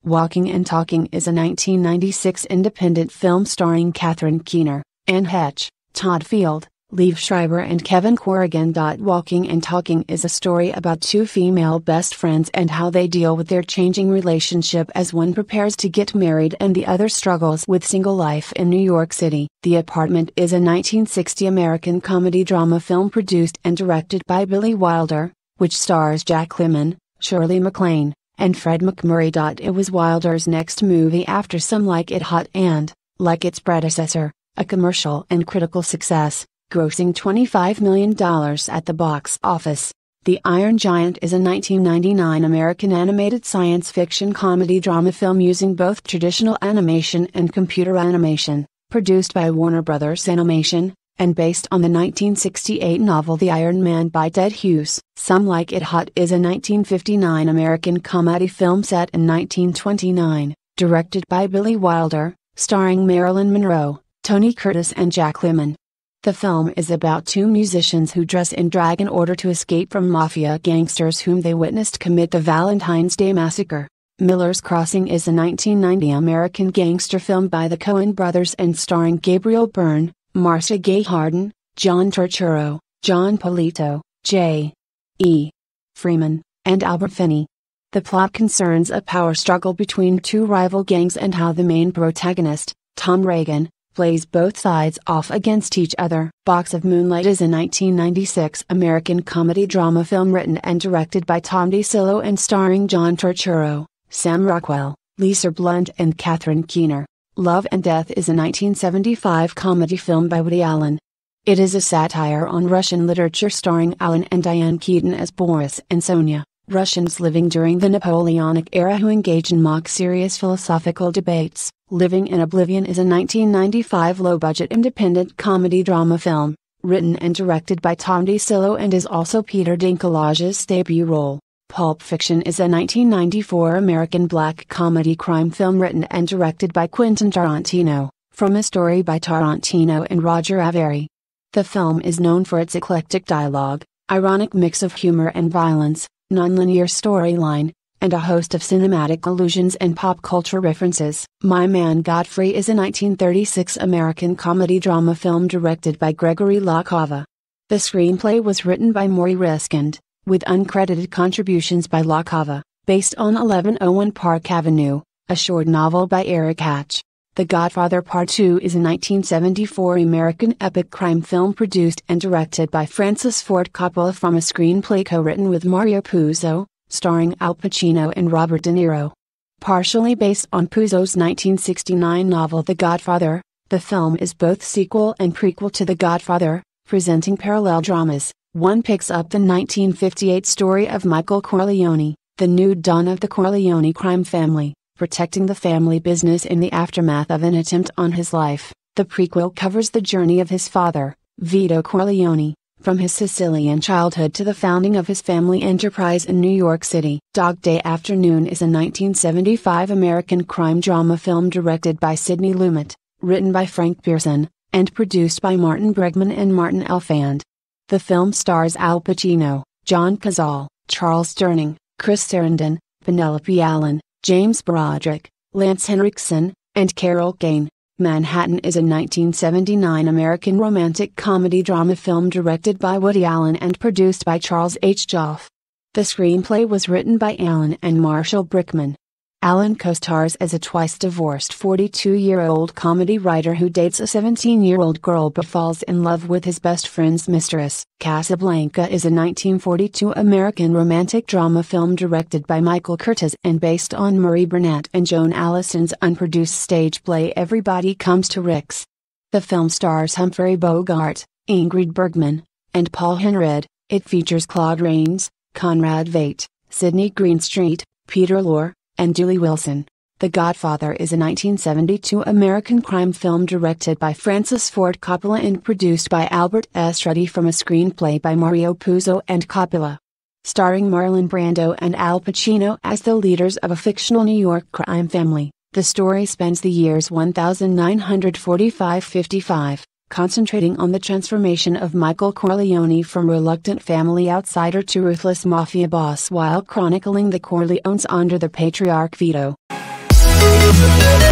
Walking and Talking is a 1996 independent film starring Catherine Keener, Anne Heche, Todd Field, Liev Schreiber and Kevin Corrigan. Walking and Talking is a story about two female best friends and how they deal with their changing relationship as one prepares to get married and the other struggles with single life in New York City. The Apartment is a 1960 American comedy drama film produced and directed by Billy Wilder, which stars Jack Lemmon, Shirley MacLaine, and Fred MacMurray. It was Wilder's next movie after Some Like It Hot and, like its predecessor, a commercial and critical success, grossing $25 million at the box office. The Iron Giant is a 1999 American animated science fiction comedy drama film using both traditional animation and computer animation, produced by Warner Bros. Animation, and based on the 1968 novel The Iron Man by Ted Hughes. Some Like It Hot is a 1959 American comedy film set in 1929, directed by Billy Wilder, starring Marilyn Monroe, Tony Curtis and Jack Lemmon. The film is about two musicians who dress in drag in order to escape from mafia gangsters whom they witnessed commit the Valentine's Day Massacre. Miller's Crossing is a 1990 American gangster film by the Coen brothers and starring Gabriel Byrne, Marcia Gay Harden, John Turturro, John Polito, J. E. Freeman, and Albert Finney. The plot concerns a power struggle between two rival gangs and how the main protagonist, Tom Reagan, plays both sides off against each other. Box of Moonlight is a 1996 American comedy drama film written and directed by Tom DiCillo and starring John Turturro, Sam Rockwell, Lisa Blunt and Catherine Keener. Love and Death is a 1975 comedy film by Woody Allen. It is a satire on Russian literature starring Alan and Diane Keaton as Boris and Sonia, Russians living during the Napoleonic era who engage in mock-serious philosophical debates. Living in Oblivion is a 1995 low-budget independent comedy drama film, written and directed by Tom DiCillo and is also Peter Dinklage's debut role. Pulp Fiction is a 1994 American black comedy crime film written and directed by Quentin Tarantino, from a story by Tarantino and Roger Avary. The film is known for its eclectic dialogue, ironic mix of humor and violence, nonlinear storyline, and a host of cinematic allusions and pop culture references. My Man Godfrey is a 1936 American comedy drama film directed by Gregory LaCava. The screenplay was written by Maury Riskand, with uncredited contributions by LaCava, based on 1101 Park Avenue, a short novel by Eric Hatch. The Godfather Part 2 is a 1974 American epic crime film produced and directed by Francis Ford Coppola from a screenplay co-written with Mario Puzo, starring Al Pacino and Robert De Niro. Partially based on Puzo's 1969 novel The Godfather, the film is both sequel and prequel to The Godfather, presenting parallel dramas. One picks up the 1958 story of Michael Corleone, the new dawn of the Corleone crime family, protecting the family business in the aftermath of an attempt on his life. The prequel covers the journey of his father, Vito Corleone, from his Sicilian childhood to the founding of his family enterprise in New York City. Dog Day Afternoon is a 1975 American crime drama film directed by Sidney Lumet, written by Frank Pearson, and produced by Martin Bregman and Martin Elfand. The film stars Al Pacino, John Cazale, Charles Durning, Chris Sarandon, Penelope Allen, James Broderick, Lance Henriksen, and Carol Kane. Manhattan is a 1979 American romantic comedy drama film directed by Woody Allen and produced by Charles H. Joffe. The screenplay was written by Allen and Marshall Brickman. Allen co-stars as a twice-divorced 42-year-old comedy writer who dates a 17-year-old girl but falls in love with his best friend's mistress. Casablanca is a 1942 American romantic drama film directed by Michael Curtiz and based on Murray Burnett and Joan Allison's unproduced stage play Everybody Comes to Rick's. The film stars Humphrey Bogart, Ingrid Bergman, and Paul Henreid. It features Claude Rains, Conrad Veidt, Sidney Greenstreet, Peter Lorre, and Julie Wilson. The Godfather is a 1972 American crime film directed by Francis Ford Coppola and produced by Albert S. Ruddy from a screenplay by Mario Puzo and Coppola. Starring Marlon Brando and Al Pacino as the leaders of a fictional New York crime family, the story spans the years 1945-55, concentrating on the transformation of Michael Corleone from reluctant family outsider to ruthless mafia boss while chronicling the Corleones under the patriarch Vito. Bye.